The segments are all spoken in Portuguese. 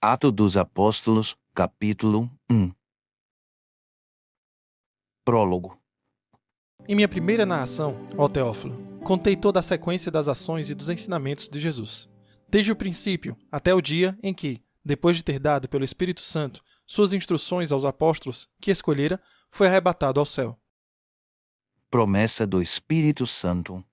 Atos dos Apóstolos, capítulo 1. Prólogo. Em minha primeira narração, ó Teófilo, contei toda a sequência das ações e dos ensinamentos de Jesus, desde o princípio até o dia em que, depois de ter dado pelo Espírito Santo suas instruções aos apóstolos que escolhera, foi arrebatado ao céu. Promessa do Espírito Santo.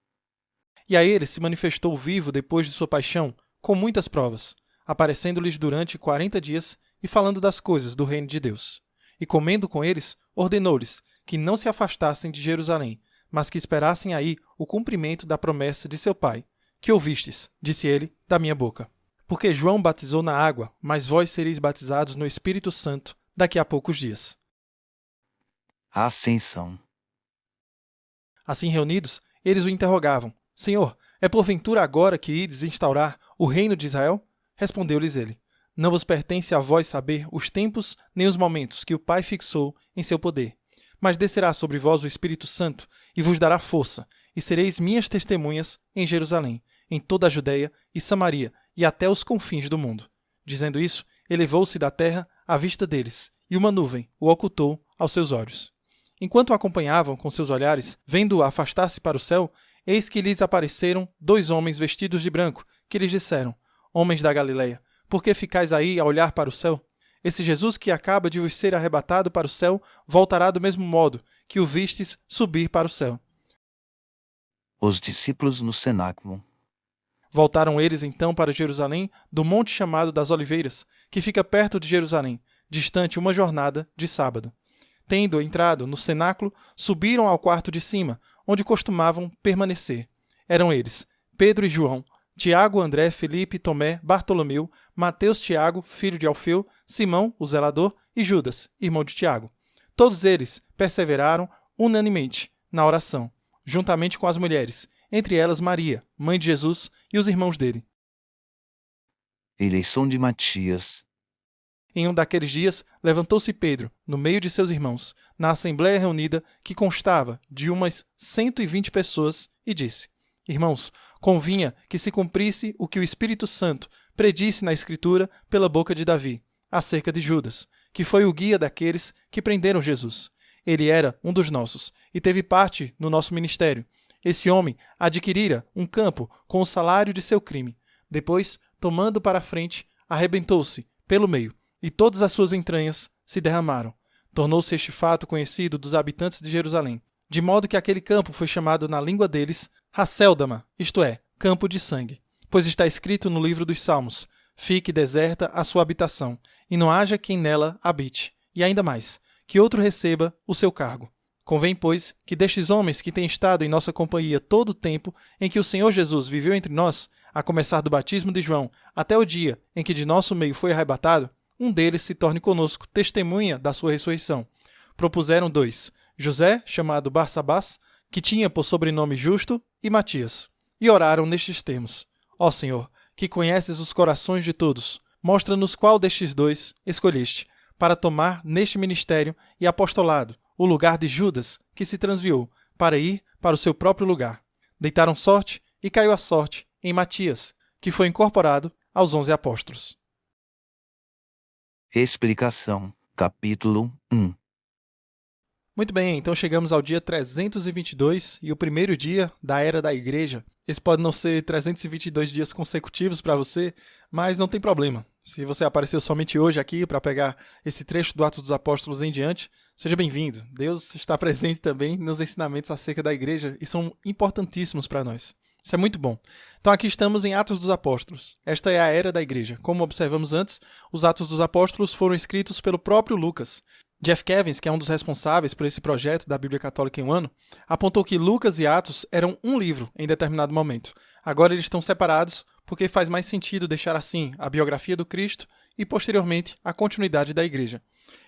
E a eles se manifestou vivo depois de sua paixão, com muitas provas, aparecendo-lhes durante 40 dias e falando das coisas do reino de Deus. E comendo com eles, ordenou-lhes que não se afastassem de Jerusalém, mas que esperassem aí o cumprimento da promessa de seu Pai, que ouvistes, disse ele, da minha boca. Porque João batizou na água, mas vós sereis batizados no Espírito Santo daqui a poucos dias. Ascensão. Assim reunidos, eles o interrogavam: Senhor, é porventura agora que ides instaurar o reino de Israel? Respondeu-lhes ele: Não vos pertence a vós saber os tempos nem os momentos que o Pai fixou em seu poder. Mas descerá sobre vós o Espírito Santo e vos dará força, e sereis minhas testemunhas em Jerusalém, em toda a Judeia e Samaria e até os confins do mundo. Dizendo isso, elevou-se da terra à vista deles, e uma nuvem o ocultou aos seus olhos. Enquanto o acompanhavam com seus olhares, vendo-o afastar-se para o céu, eis que lhes apareceram 2 homens vestidos de branco, que lhes disseram: Homens da Galileia, por que ficais aí a olhar para o céu? Esse Jesus que acaba de vos ser arrebatado para o céu voltará do mesmo modo que o vistes subir para o céu. Os discípulos no cenáculo. Voltaram eles então para Jerusalém, do monte chamado das Oliveiras, que fica perto de Jerusalém, distante uma jornada de sábado. Tendo entrado no cenáculo, subiram ao quarto de cima, onde costumavam permanecer. Eram eles, Pedro e João, Tiago, André, Felipe, Tomé, Bartolomeu, Mateus, Tiago, filho de Alfeu, Simão, o zelador, e Judas, irmão de Tiago. Todos eles perseveraram unanimemente na oração, juntamente com as mulheres, entre elas Maria, mãe de Jesus, e os irmãos dele. Eleição de Matias. Em um daqueles dias, levantou-se Pedro, no meio de seus irmãos, na assembleia reunida, que constava de umas 120 pessoas, e disse: Irmãos, convinha que se cumprisse o que o Espírito Santo predisse na Escritura pela boca de Davi, acerca de Judas, que foi o guia daqueles que prenderam Jesus. Ele era um dos nossos, e teve parte no nosso ministério. Esse homem adquirira um campo com o salário de seu crime. Depois, tomando para a frente, arrebentou-se pelo meio, e todas as suas entranhas se derramaram. Tornou-se este fato conhecido dos habitantes de Jerusalém, de modo que aquele campo foi chamado na língua deles Hacéldama, isto é, campo de sangue. Pois está escrito no livro dos Salmos: Fique deserta a sua habitação, e não haja quem nela habite. E ainda mais, que outro receba o seu cargo. Convém, pois, que destes homens que têm estado em nossa companhia todo o tempo em que o Senhor Jesus viveu entre nós, a começar do batismo de João até o dia em que de nosso meio foi arrebatado, um deles se torne conosco testemunha da sua ressurreição. Propuseram 2, José, chamado Barsabás, que tinha por sobrenome Justo, e Matias. E oraram nestes termos: Ó Senhor, que conheces os corações de todos, mostra-nos qual destes 2 escolheste, para tomar neste ministério e apostolado o lugar de Judas, que se transviou, para ir para o seu próprio lugar. Deitaram sorte, e caiu a sorte em Matias, que foi incorporado aos 11 apóstolos. Explicação. Capítulo 1. Muito bem, então chegamos ao dia 322 e o primeiro dia da Era da Igreja. Esse pode não ser 322 dias consecutivos para você, mas não tem problema. Se você apareceu somente hoje aqui para pegar esse trecho do Atos dos Apóstolos em diante, seja bem-vindo. Deus está presente também nos ensinamentos acerca da Igreja e são importantíssimos para nós. Isso é muito bom. Então aqui estamos em Atos dos Apóstolos. Esta é a Era da Igreja. Como observamos antes, os Atos dos Apóstolos foram escritos pelo próprio Lucas. Jeff Cavins, que é um dos responsáveis por esse projeto da Bíblia Católica em um ano, apontou que Lucas e Atos eram um livro em determinado momento. Agora eles estão separados porque faz mais sentido deixar assim a biografia do Cristo e, posteriormente, a continuidade da Igreja.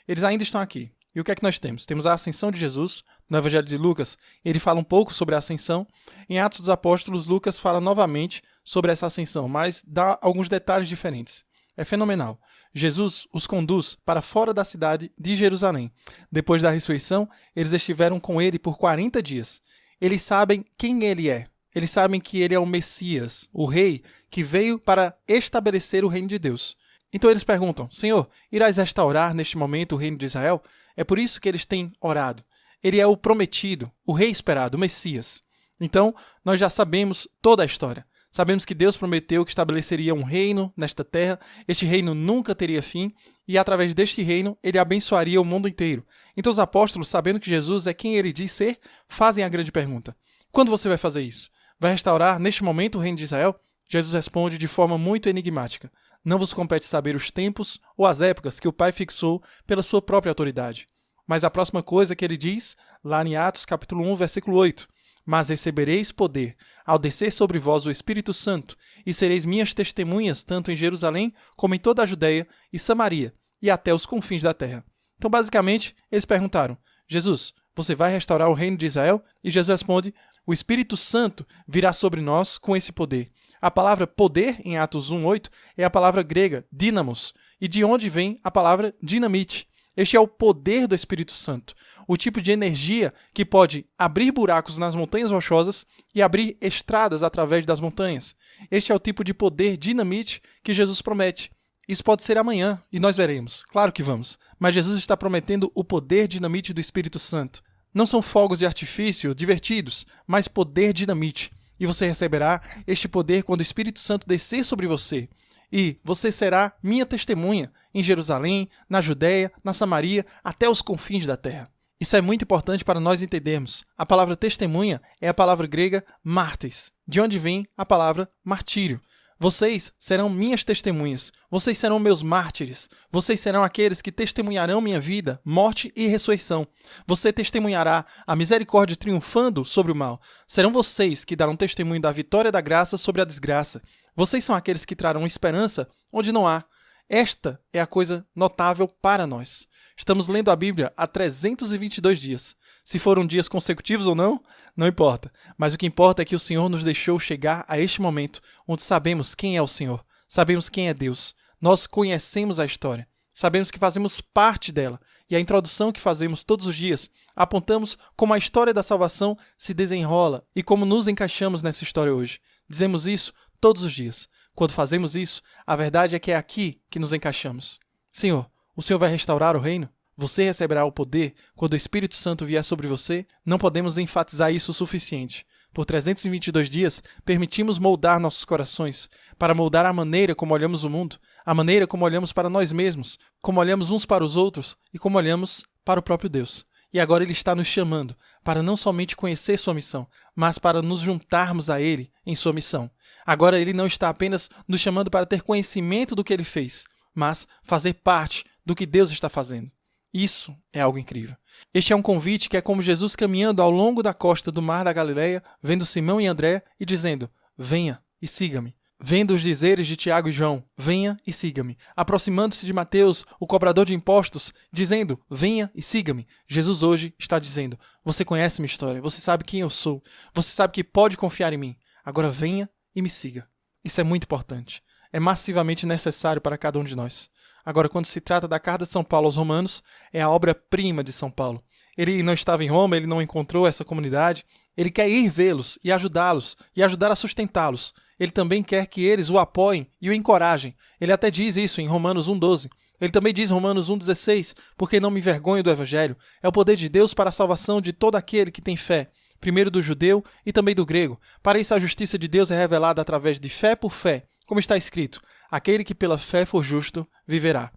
Eles ainda estão aqui. E o que é que nós temos? Temos a ascensão de Jesus. No Evangelho de Lucas, ele fala um pouco sobre a ascensão. Em Atos dos Apóstolos, Lucas fala novamente sobre essa ascensão, mas dá alguns detalhes diferentes. É fenomenal. Jesus os conduz para fora da cidade de Jerusalém. Depois da ressurreição, eles estiveram com ele por 40 dias. Eles sabem quem ele é. Eles sabem que ele é o Messias, o rei que veio para estabelecer o reino de Deus. Então eles perguntam: Senhor, irás restaurar neste momento o reino de Israel? É por isso que eles têm orado. Ele é o prometido, o rei esperado, o Messias. Então, nós já sabemos toda a história. Sabemos que Deus prometeu que estabeleceria um reino nesta terra, este reino nunca teria fim, e através deste reino ele abençoaria o mundo inteiro. Então os apóstolos, sabendo que Jesus é quem ele diz ser, fazem a grande pergunta: quando você vai fazer isso? Vai restaurar neste momento o reino de Israel? Jesus responde de forma muito enigmática: não vos compete saber os tempos ou as épocas que o Pai fixou pela sua própria autoridade. Mas a próxima coisa que ele diz, lá em Atos capítulo 1, versículo 8, mas recebereis poder ao descer sobre vós o Espírito Santo, e sereis minhas testemunhas tanto em Jerusalém como em toda a Judeia e Samaria, e até os confins da terra. Então, basicamente, eles perguntaram: Jesus, você vai restaurar o reino de Israel? E Jesus responde: o Espírito Santo virá sobre nós com esse poder. A palavra poder, em Atos 1:8, é a palavra grega dínamos, e de onde vem a palavra dinamite. Este é o poder do Espírito Santo, o tipo de energia que pode abrir buracos nas montanhas rochosas e abrir estradas através das montanhas. Este é o tipo de poder dinamite que Jesus promete. Isso pode ser amanhã, e nós veremos. Claro que vamos. Mas Jesus está prometendo o poder dinamite do Espírito Santo. Não são fogos de artifício divertidos, mas poder dinamite. E você receberá este poder quando o Espírito Santo descer sobre você. E você será minha testemunha em Jerusalém, na Judéia, na Samaria, até os confins da terra. Isso é muito importante para nós entendermos. A palavra testemunha é a palavra grega mártires, de onde vem a palavra martírio. Vocês serão minhas testemunhas, vocês serão meus mártires, vocês serão aqueles que testemunharão minha vida, morte e ressurreição. Você testemunhará a misericórdia triunfando sobre o mal. Serão vocês que darão testemunho da vitória da graça sobre a desgraça. Vocês são aqueles que trarão esperança onde não há. Esta é a coisa notável para nós. Estamos lendo a Bíblia há 322 dias. Se foram dias consecutivos ou não, não importa. Mas o que importa é que o Senhor nos deixou chegar a este momento onde sabemos quem é o Senhor, sabemos quem é Deus. Nós conhecemos a história, sabemos que fazemos parte dela. E a introdução que fazemos todos os dias, apontamos como a história da salvação se desenrola e como nos encaixamos nessa história hoje. Dizemos isso todos os dias. Quando fazemos isso, a verdade é que é aqui que nos encaixamos. Senhor, o Senhor vai restaurar o reino? Você receberá o poder quando o Espírito Santo vier sobre você? Não podemos enfatizar isso o suficiente. Por 322 dias, permitimos moldar nossos corações, para moldar a maneira como olhamos o mundo, a maneira como olhamos para nós mesmos, como olhamos uns para os outros e como olhamos para o próprio Deus. E agora Ele está nos chamando para não somente conhecer sua missão, mas para nos juntarmos a Ele em sua missão. Agora Ele não está apenas nos chamando para ter conhecimento do que Ele fez, mas fazer parte do que Deus está fazendo. Isso é algo incrível. Este é um convite que é como Jesus caminhando ao longo da costa do mar da Galileia, vendo Simão e André e dizendo: venha e siga-me. Vendo os dizeres de Tiago e João: venha e siga-me. Aproximando-se de Mateus, o cobrador de impostos, dizendo: venha e siga-me. Jesus hoje está dizendo: você conhece minha história, você sabe quem eu sou, você sabe que pode confiar em mim. Agora venha e me siga. Isso é muito importante. É massivamente necessário para cada um de nós. Agora, quando se trata da carta de São Paulo aos Romanos, é a obra-prima de São Paulo. Ele não estava em Roma, ele não encontrou essa comunidade. Ele quer ir vê-los e ajudá-los e ajudar a sustentá-los. Ele também quer que eles o apoiem e o encorajem. Ele até diz isso em Romanos 1:12. Ele também diz em Romanos 1:16, porque não me envergonho do Evangelho. É o poder de Deus para a salvação de todo aquele que tem fé, primeiro do judeu e também do grego. Para isso a justiça de Deus é revelada através de fé por fé, como está escrito: aquele que pela fé for justo, viverá.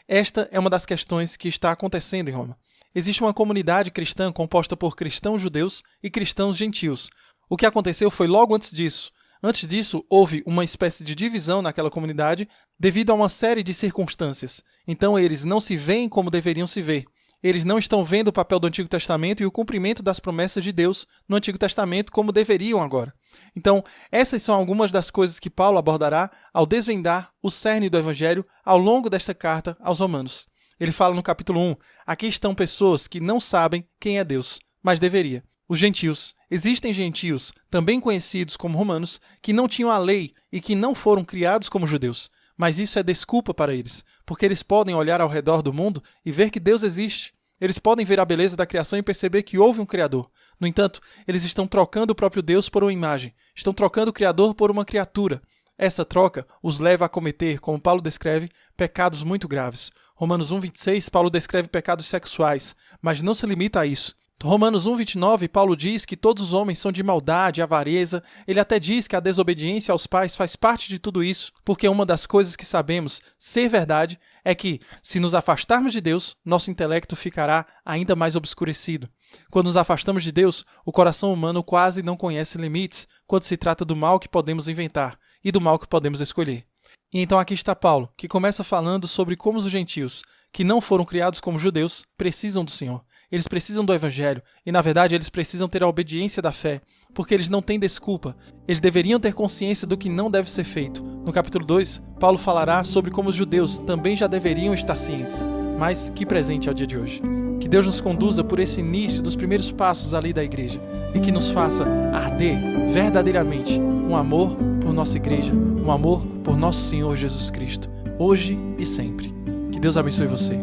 Esta é uma das questões que está acontecendo em Roma. Existe uma comunidade cristã composta por cristãos judeus e cristãos gentios. O que aconteceu foi logo antes disso. Antes disso, houve uma espécie de divisão naquela comunidade devido a uma série de circunstâncias. Então eles não se veem como deveriam se ver. Eles não estão vendo o papel do Antigo Testamento e o cumprimento das promessas de Deus no Antigo Testamento como deveriam agora. Então, essas são algumas das coisas que Paulo abordará ao desvendar o cerne do Evangelho ao longo desta carta aos Romanos. Ele fala no capítulo 1, aqui estão pessoas que não sabem quem é Deus, mas deveria. Os gentios. Existem gentios, também conhecidos como romanos, que não tinham a lei e que não foram criados como judeus. Mas isso é desculpa para eles, porque eles podem olhar ao redor do mundo e ver que Deus existe. Eles podem ver a beleza da criação e perceber que houve um Criador. No entanto, eles estão trocando o próprio Deus por uma imagem. Estão trocando o Criador por uma criatura. Essa troca os leva a cometer, como Paulo descreve, pecados muito graves. Romanos 1,26, Paulo descreve pecados sexuais, mas não se limita a isso. Romanos 1,29, Paulo diz que todos os homens são de maldade, avareza. Ele até diz que a desobediência aos pais faz parte de tudo isso, porque uma das coisas que sabemos ser verdade é que, se nos afastarmos de Deus, nosso intelecto ficará ainda mais obscurecido. Quando nos afastamos de Deus, o coração humano quase não conhece limites quando se trata do mal que podemos inventar e do mal que podemos escolher. E então aqui está Paulo, que começa falando sobre como os gentios, que não foram criados como judeus, precisam do Senhor. Eles precisam do Evangelho e, na verdade, eles precisam ter a obediência da fé, porque eles não têm desculpa. Eles deveriam ter consciência do que não deve ser feito. No capítulo 2, Paulo falará sobre como os judeus também já deveriam estar cientes. Mas que presente é o dia de hoje. Que Deus nos conduza por esse início dos primeiros passos ali da igreja e que nos faça arder verdadeiramente um amor por nossa igreja, um amor por nosso Senhor Jesus Cristo, hoje e sempre. Que Deus abençoe você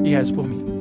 e reze por mim.